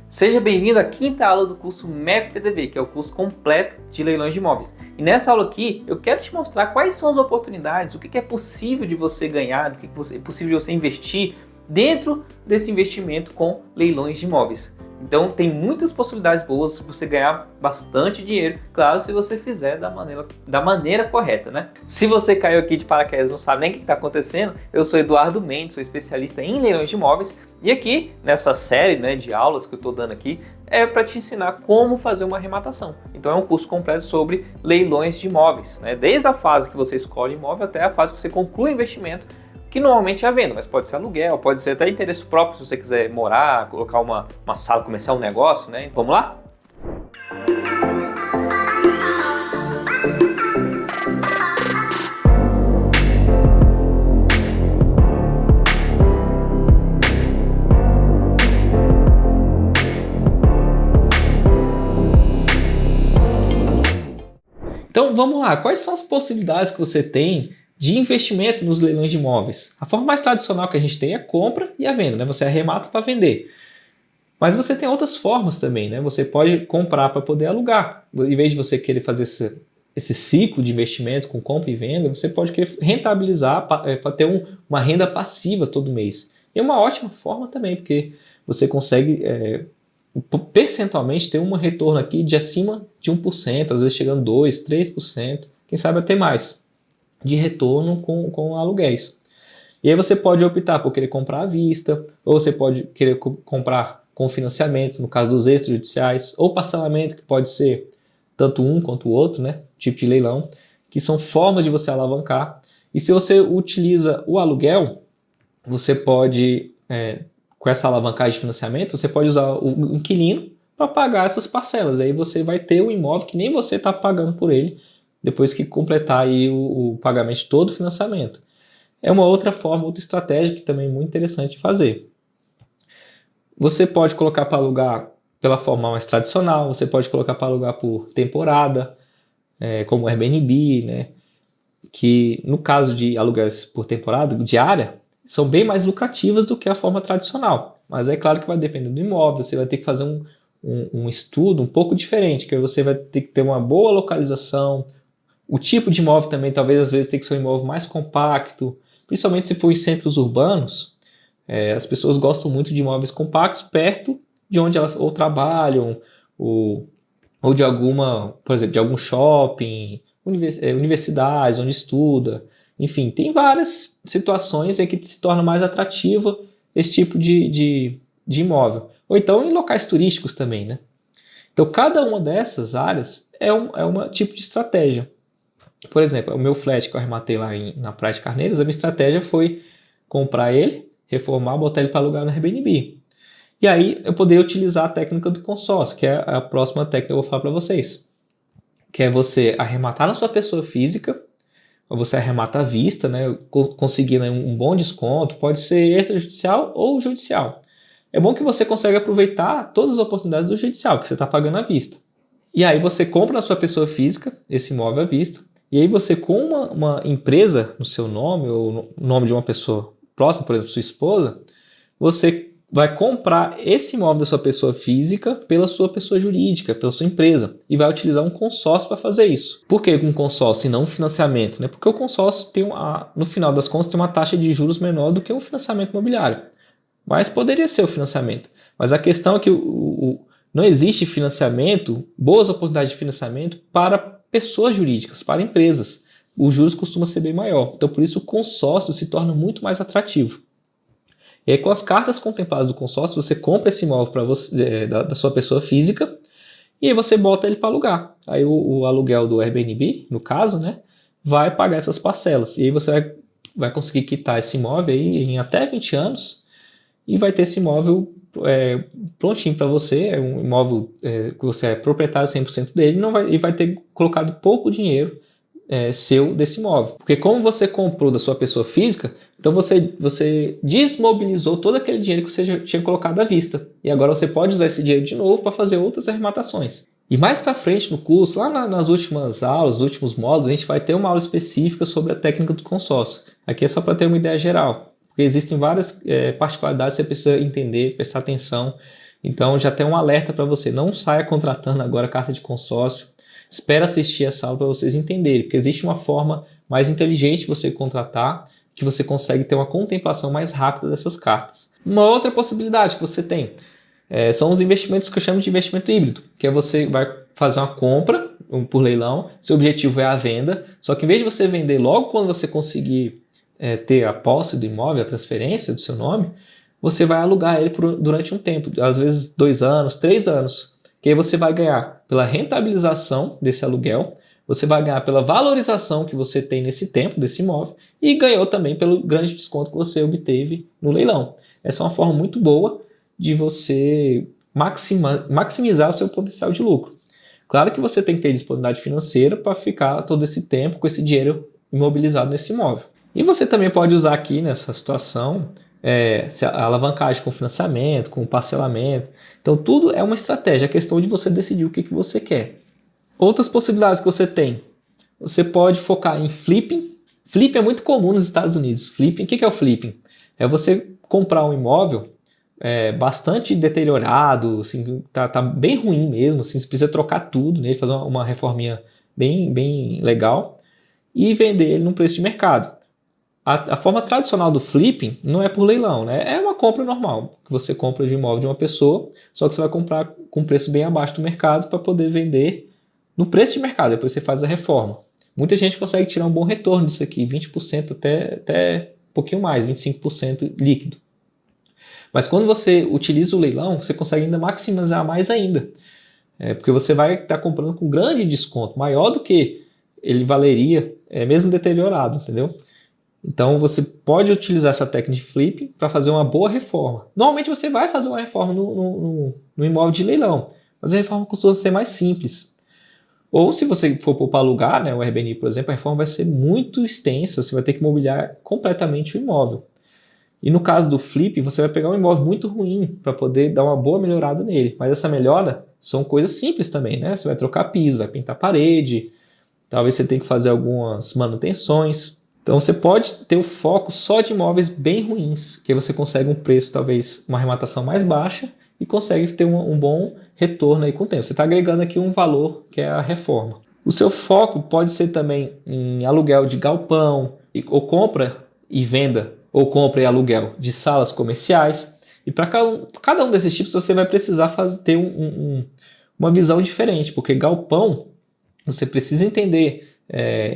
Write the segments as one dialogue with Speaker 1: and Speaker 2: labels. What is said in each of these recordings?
Speaker 1: Seja bem-vindo à quinta aula do curso Método PDV, que é o curso completo de leilões de imóveis. E nessa aula aqui, eu quero te mostrar quais são as oportunidades, o que é possível de você ganhar, o que é possível de você investir dentro desse investimento com leilões de imóveis. Então tem muitas possibilidades boas de você ganhar bastante dinheiro, claro, se você fizer da maneira correta, né? Se você caiu aqui de paraquedas e não sabe nem o que está acontecendo, eu sou Eduardo Mendes, sou especialista em leilões de imóveis e aqui nessa série, né, de aulas que eu estou dando aqui é para te ensinar como fazer uma arrematação. Então é um curso completo sobre leilões de imóveis, né? Desde a fase que você escolhe imóvel até a fase que você conclui o investimento, que normalmente é a venda, mas pode ser aluguel, pode ser até interesse próprio se você quiser morar, colocar uma sala comercial, um negócio, né? Vamos lá? Então vamos lá, quais são as possibilidades que você tem de investimento nos leilões de imóveis? A forma mais tradicional que a gente tem é a compra e a venda, né? Você arremata para vender. Mas você tem outras formas também, né? Você pode comprar para poder alugar. Em vez de você querer fazer esse ciclo de investimento com compra e venda, você pode querer rentabilizar, para ter uma renda passiva todo mês. E é uma ótima forma também, porque você consegue percentualmente ter um retorno aqui de acima de 1%, às vezes chegando 2%, 3%, quem sabe até mais, de retorno com aluguéis. E aí você pode optar por querer comprar à vista, ou você pode querer comprar com financiamento, no caso dos extrajudiciais, ou parcelamento, que pode ser tanto um quanto o outro, né, tipo de leilão, que são formas de você alavancar. E se você utiliza o aluguel, você pode, com essa alavancagem de financiamento, você pode usar o inquilino para pagar essas parcelas. Aí você vai ter um imóvel que nem você está pagando por ele, depois que completar aí o pagamento de todo o financiamento. É uma outra forma, outra estratégia que também é muito interessante de fazer. Você pode colocar para alugar pela forma mais tradicional, você pode colocar para alugar por temporada, como o Airbnb, né? Que no caso de aluguéis por temporada, diária, são bem mais lucrativas do que a forma tradicional. Mas é claro que vai depender do imóvel, você vai ter que fazer um estudo um pouco diferente, que você vai ter que ter uma boa localização. O tipo de imóvel também, talvez às vezes tenha que ser um imóvel mais compacto, principalmente se for em centros urbanos. As pessoas gostam muito de imóveis compactos perto de onde elas ou trabalham, ou de por exemplo, de algum shopping, universidades onde estuda. Enfim, tem várias situações em que se torna mais atrativo esse tipo de imóvel. Ou então em locais turísticos também, né? Então cada uma dessas áreas é um tipo de estratégia. Por exemplo, o meu flat que eu arrematei lá na Praia de Carneiros, a minha estratégia foi comprar ele, reformar, botar ele para alugar no Airbnb. E aí eu poderia utilizar a técnica do consórcio, que é a próxima técnica que eu vou falar para vocês. Que é você arrematar na sua pessoa física, ou você arremata à vista, né, conseguindo um bom desconto, pode ser extrajudicial ou judicial. É bom que você consegue aproveitar todas as oportunidades do judicial, que você está pagando à vista. E aí você compra na sua pessoa física esse imóvel à vista, e aí você com uma empresa no seu nome, ou no nome de uma pessoa próxima, por exemplo, sua esposa, você vai comprar esse imóvel da sua pessoa física pela sua pessoa jurídica, pela sua empresa, e vai utilizar um consórcio para fazer isso. Por que um consórcio e não um financiamento? Né? Porque o consórcio no final das contas, tem uma taxa de juros menor do que um financiamento imobiliário. Mas poderia ser o financiamento. Mas a questão é que não existe financiamento, boas oportunidades de financiamento para pessoas jurídicas, para empresas. Os juros costumam ser bem maior. Então, por isso, o consórcio se torna muito mais atrativo. E aí, com as cartas contempladas do consórcio, você compra esse imóvel para você, da sua pessoa física, e aí você bota ele para alugar. Aí o aluguel do Airbnb, no caso, né, vai pagar essas parcelas. E aí você vai conseguir quitar esse imóvel aí em até 20 anos e vai ter esse imóvel prontinho para você. É um imóvel que você é proprietário 100% dele e vai ter colocado pouco dinheiro seu desse imóvel. Porque como você comprou da sua pessoa física, então você desmobilizou todo aquele dinheiro que você já tinha colocado à vista. E agora você pode usar esse dinheiro de novo para fazer outras arrematações. E mais para frente no curso, lá nas últimas aulas, nos últimos módulos, a gente vai ter uma aula específica sobre a técnica do consórcio. Aqui é só para ter uma ideia geral. Porque existem várias particularidades que você precisa entender, prestar atenção. Então já tem um alerta para você, não saia contratando agora carta de consórcio, espera assistir essa aula para vocês entenderem, porque existe uma forma mais inteligente de você contratar, que você consegue ter uma contemplação mais rápida dessas cartas. Uma outra possibilidade que você tem são os investimentos que eu chamo de investimento híbrido, que é você vai fazer uma compra por leilão, seu objetivo é a venda, só que em vez de você vender logo quando você conseguir ter a posse do imóvel, a transferência do seu nome, você vai alugar ele durante um tempo, às vezes 2 anos, 3 anos, que aí você vai ganhar pela rentabilização desse aluguel, você vai ganhar pela valorização que você tem nesse tempo desse imóvel e ganhou também pelo grande desconto que você obteve no leilão. Essa é uma forma muito boa de você maximizar o seu potencial de lucro. Claro que você tem que ter disponibilidade financeira para ficar todo esse tempo com esse dinheiro imobilizado nesse imóvel. E você também pode usar aqui nessa situação a alavancagem com financiamento, com parcelamento. Então tudo é uma estratégia, é questão de você decidir o que você quer. Outras possibilidades que você tem, você pode focar em flipping. Flipping é muito comum nos Estados Unidos. Flipping, o que é o flipping? É você comprar um imóvel bastante deteriorado, assim, tá bem ruim mesmo, assim, você precisa trocar tudo nele, fazer uma reforminha bem legal e vender ele num preço de mercado. A forma tradicional do flipping não é por leilão, né? É uma compra normal, que você compra de imóvel de uma pessoa, só que você vai comprar com preço bem abaixo do mercado para poder vender no preço de mercado, depois você faz a reforma. Muita gente consegue tirar um bom retorno disso aqui, 20% até um pouquinho mais, 25% líquido. Mas quando você utiliza o leilão, você consegue ainda maximizar mais ainda. Porque você vai estar comprando com grande desconto, maior do que ele valeria, mesmo deteriorado, entendeu? Então você pode utilizar essa técnica de flipping para fazer uma boa reforma. Normalmente você vai fazer uma reforma no imóvel de leilão, mas a reforma costuma ser mais simples. Ou se você for para alugar, né, o Airbnb, por exemplo, a reforma vai ser muito extensa, você vai ter que mobiliar completamente o imóvel. E no caso do flip, você vai pegar um imóvel muito ruim para poder dar uma boa melhorada nele. Mas essa melhora são coisas simples também, né? Você vai trocar piso, vai pintar parede, talvez você tenha que fazer algumas manutenções. Então você pode ter o foco só de imóveis bem ruins, que aí você consegue um preço, talvez uma arrematação mais baixa e consegue ter um bom retorno aí com o tempo. Você está agregando aqui um valor que é a reforma. O seu foco pode ser também em aluguel de galpão, ou compra e venda, ou compra e aluguel de salas comerciais. E para cada um desses tipos você vai precisar ter uma visão diferente, porque galpão você precisa entender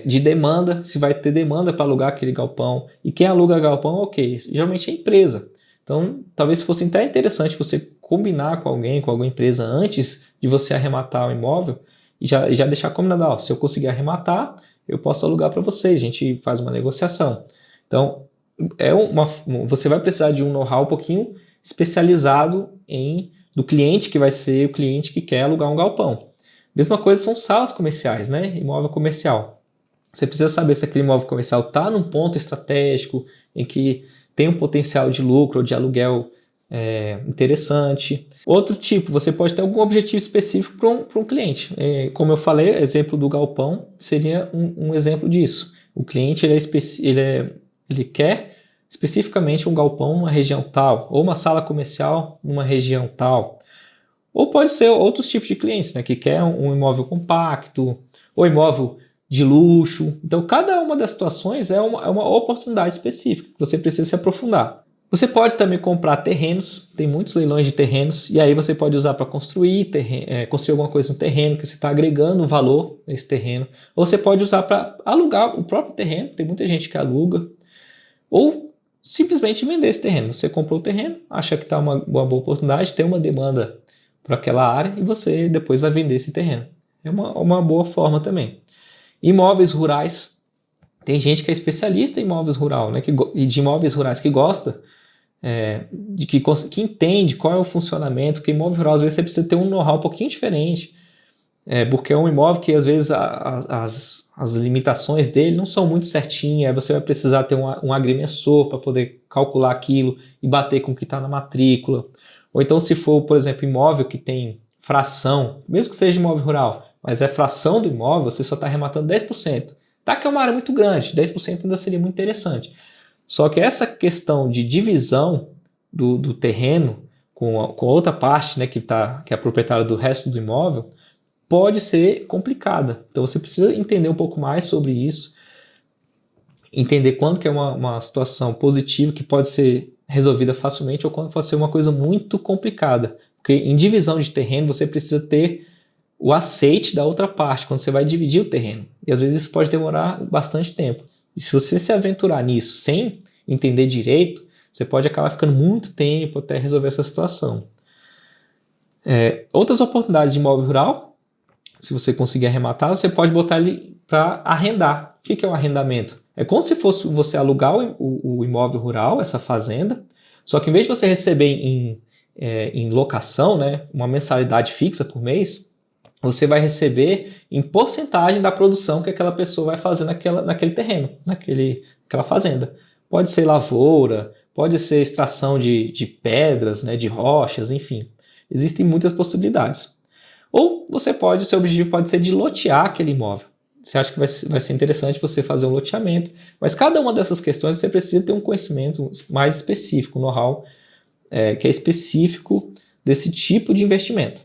Speaker 1: de demanda, se vai ter demanda para alugar aquele galpão. E quem aluga galpão, ok, geralmente é a empresa. Então talvez fosse até interessante você combinar com alguma empresa antes de você arrematar o imóvel e já deixar combinado, se eu conseguir arrematar, eu posso alugar para vocês, a gente faz uma negociação. Então você vai precisar de um know-how um pouquinho especializado do cliente que vai ser o cliente que quer alugar um galpão. Mesma coisa são salas comerciais, né? Imóvel comercial. Você precisa saber se aquele imóvel comercial está num ponto estratégico em que tem um potencial de lucro ou de aluguel interessante. Outro tipo, você pode ter algum objetivo específico para um cliente. Como eu falei, exemplo do galpão seria um exemplo disso. O cliente ele quer especificamente um galpão numa região tal, ou uma sala comercial numa região tal. Ou pode ser outros tipos de clientes, né, que quer um imóvel compacto, ou imóvel de luxo. Então, cada uma das situações é uma oportunidade específica que você precisa se aprofundar. Você pode também comprar terrenos, tem muitos leilões de terrenos, e aí você pode usar para construir alguma coisa no terreno, que você está agregando valor nesse terreno. Ou você pode usar para alugar o próprio terreno, tem muita gente que aluga. Ou simplesmente vender esse terreno. Você comprou o terreno, acha que está uma boa oportunidade, tem uma demanda para aquela área e você depois vai vender esse terreno. É uma boa forma também. Imóveis rurais. Tem gente que é especialista em imóveis rurais, né, e de imóveis rurais que gosta, que entende qual é o funcionamento, porque imóvel rural às vezes você precisa ter um know-how um pouquinho diferente, porque é um imóvel que às vezes as limitações dele não são muito certinhas, aí você vai precisar ter um agrimensor para poder calcular aquilo e bater com o que está na matrícula. Ou então se for, por exemplo, imóvel que tem fração, mesmo que seja imóvel rural, mas é fração do imóvel, você só está arrematando 10%. Tá que é uma área muito grande, 10% ainda seria muito interessante. Só que essa questão de divisão do terreno com outra parte, né, que é a proprietária do resto do imóvel, pode ser complicada. Então você precisa entender um pouco mais sobre isso, entender quando que é uma situação positiva que pode ser resolvida facilmente ou quando pode ser uma coisa muito complicada. Porque em divisão de terreno você precisa ter o aceite da outra parte, quando você vai dividir o terreno. E às vezes isso pode demorar bastante tempo. E se você se aventurar nisso sem entender direito, você pode acabar ficando muito tempo até resolver essa situação. Outras oportunidades de imóvel rural, se você conseguir arrematar, você pode botar ele para arrendar. O que é o arrendamento? É como se fosse você alugar o imóvel rural, essa fazenda, só que em vez de você receber em locação, né, uma mensalidade fixa por mês, você vai receber em porcentagem da produção que aquela pessoa vai fazer naquele terreno, naquela fazenda. Pode ser lavoura, pode ser extração de pedras, né, de rochas, enfim. Existem muitas possibilidades. Ou o seu objetivo pode ser de lotear aquele imóvel. Você acha que vai ser interessante você fazer um loteamento, mas cada uma dessas questões você precisa ter um conhecimento mais específico, um know-how que é específico desse tipo de investimento.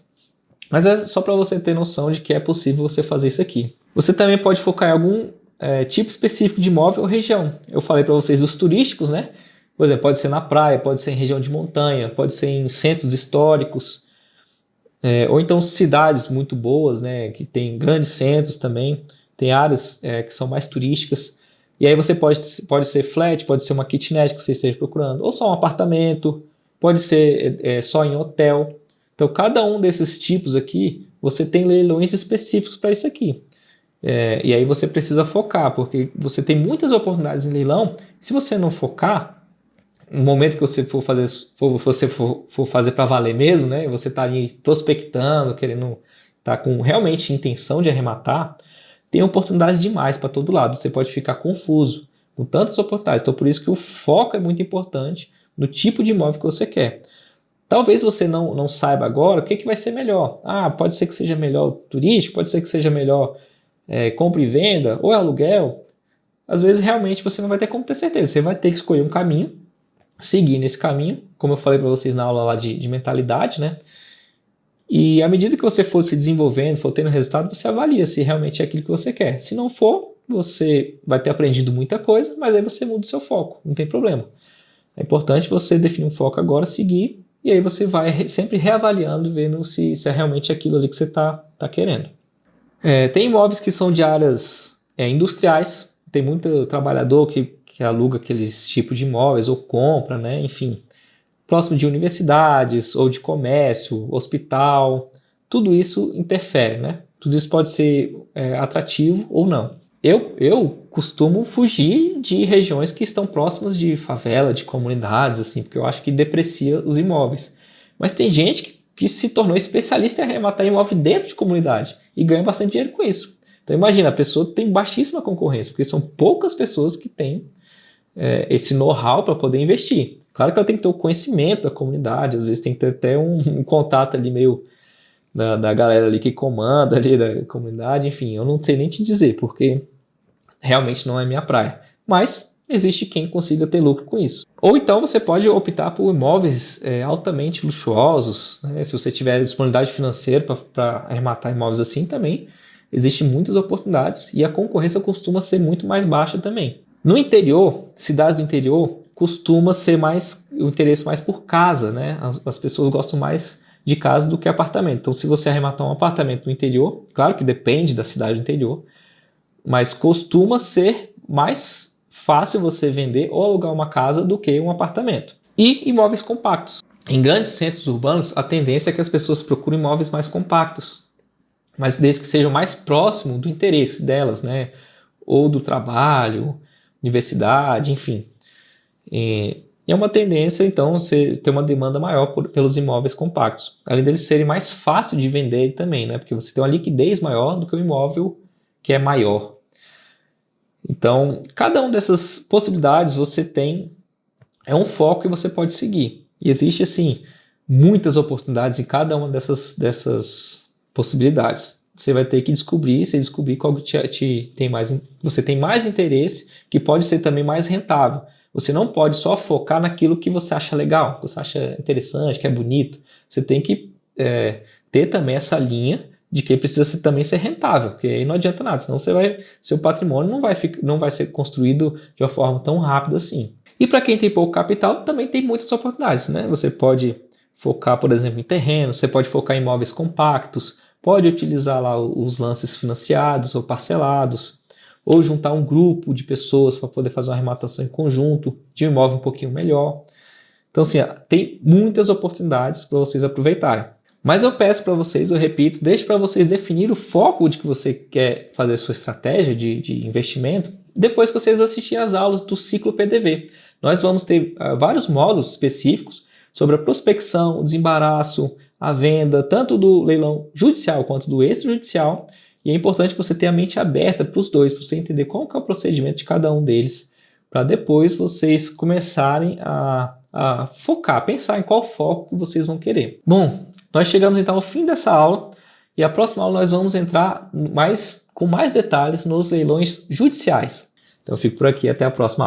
Speaker 1: Mas é só para você ter noção de que é possível você fazer isso aqui. Você também pode focar em algum tipo específico de imóvel ou região. Eu falei para vocês dos turísticos, né? Por exemplo, pode ser na praia, pode ser em região de montanha, pode ser em centros históricos, ou então cidades muito boas, né? Que tem grandes centros também, tem áreas que são mais turísticas. E aí você pode ser flat, pode ser uma kitnet que você esteja procurando, ou só um apartamento, pode ser só em hotel. Então, cada um desses tipos aqui, você tem leilões específicos para isso aqui. E aí você precisa focar, porque você tem muitas oportunidades em leilão. Se você não focar, no momento que você for fazer para valer mesmo, né, você está ali prospectando, querendo estar com realmente intenção de arrematar, tem oportunidades demais para todo lado. Você pode ficar confuso com tantas oportunidades. Então, por isso que o foco é muito importante no tipo de imóvel que você quer. Talvez você não saiba agora o que vai ser melhor. Pode ser que seja melhor turístico, pode ser que seja melhor compra e venda, ou aluguel. Às vezes, realmente, você não vai ter como ter certeza. Você vai ter que escolher um caminho, seguir nesse caminho, como eu falei para vocês na aula lá de mentalidade, né? E à medida que você for se desenvolvendo, for tendo resultado, você avalia se realmente é aquilo que você quer. Se não for, você vai ter aprendido muita coisa, mas aí você muda o seu foco, não tem problema. É importante você definir um foco agora, seguir, e aí você vai sempre reavaliando, vendo se é realmente aquilo ali que você está querendo. Tem imóveis que são de áreas industriais, tem muito trabalhador que aluga aqueles tipos de imóveis ou compra, né? Enfim, próximo de universidades ou de comércio, hospital, tudo isso interfere, né? Tudo isso pode ser atrativo ou não. Eu costumo fugir de regiões que estão próximas de favela, de comunidades, assim, porque eu acho que deprecia os imóveis. Mas tem gente que se tornou especialista em arrematar imóvel dentro de comunidade e ganha bastante dinheiro com isso. Então imagina, a pessoa tem baixíssima concorrência, porque são poucas pessoas que têm esse know-how para poder investir. Claro que ela tem que ter o conhecimento da comunidade, às vezes tem que ter até um contato ali meio da galera ali que comanda ali da comunidade, enfim, eu não sei nem te dizer, porque realmente não é minha praia. Mas existe quem consiga ter lucro com isso. Ou então você pode optar por imóveis altamente luxuosos, né? Se você tiver disponibilidade financeira para arrematar imóveis assim também, existem muitas oportunidades e a concorrência costuma ser muito mais baixa também. No interior, cidades do interior, costuma ser o interesse mais por casa, né? As pessoas gostam mais de casa do que apartamento. Então, se você arrematar um apartamento no interior, claro que depende da cidade do interior, mas costuma ser mais fácil você vender ou alugar uma casa do que um apartamento. E imóveis compactos. Em grandes centros urbanos, a tendência é que as pessoas procurem imóveis mais compactos, mas desde que sejam mais próximos do interesse delas, né? Ou do trabalho, universidade, enfim. É uma tendência, então, você ter uma demanda maior pelos imóveis compactos. Além deles serem mais fáceis de vender também, né? Porque você tem uma liquidez maior do que o imóvel que é maior. Então, cada uma dessas possibilidades você tem um foco que você pode seguir. E existe, assim, muitas oportunidades em cada uma dessas possibilidades. Você vai ter que descobrir qual que você tem mais interesse, que pode ser também mais rentável. Você não pode só focar naquilo que você acha legal, que você acha interessante, que é bonito. Você tem que ter também essa linha de que precisa também ser rentável, porque aí não adianta nada, senão seu patrimônio não vai ser construído de uma forma tão rápida assim. E para quem tem pouco capital, também tem muitas oportunidades, né? Você pode focar, por exemplo, em terrenos, você pode focar em imóveis compactos, pode utilizar lá os lances financiados ou parcelados, ou juntar um grupo de pessoas para poder fazer uma arrematação em conjunto de um imóvel um pouquinho melhor. Então, assim, tem muitas oportunidades para vocês aproveitarem. Mas eu peço para vocês, eu repito, deixe para vocês definir o foco de que você quer fazer sua estratégia de investimento depois que vocês assistirem às aulas do ciclo PDV. Nós vamos ter vários módulos específicos sobre a prospecção, o desembaraço, a venda, tanto do leilão judicial quanto do extrajudicial. E é importante você ter a mente aberta para os dois, para você entender qual que é o procedimento de cada um deles, para depois vocês começarem a focar, pensar em qual foco que vocês vão querer. Bom, nós chegamos então ao fim dessa aula e a próxima aula nós vamos entrar com mais detalhes nos leilões judiciais. Então eu fico por aqui, até a próxima aula.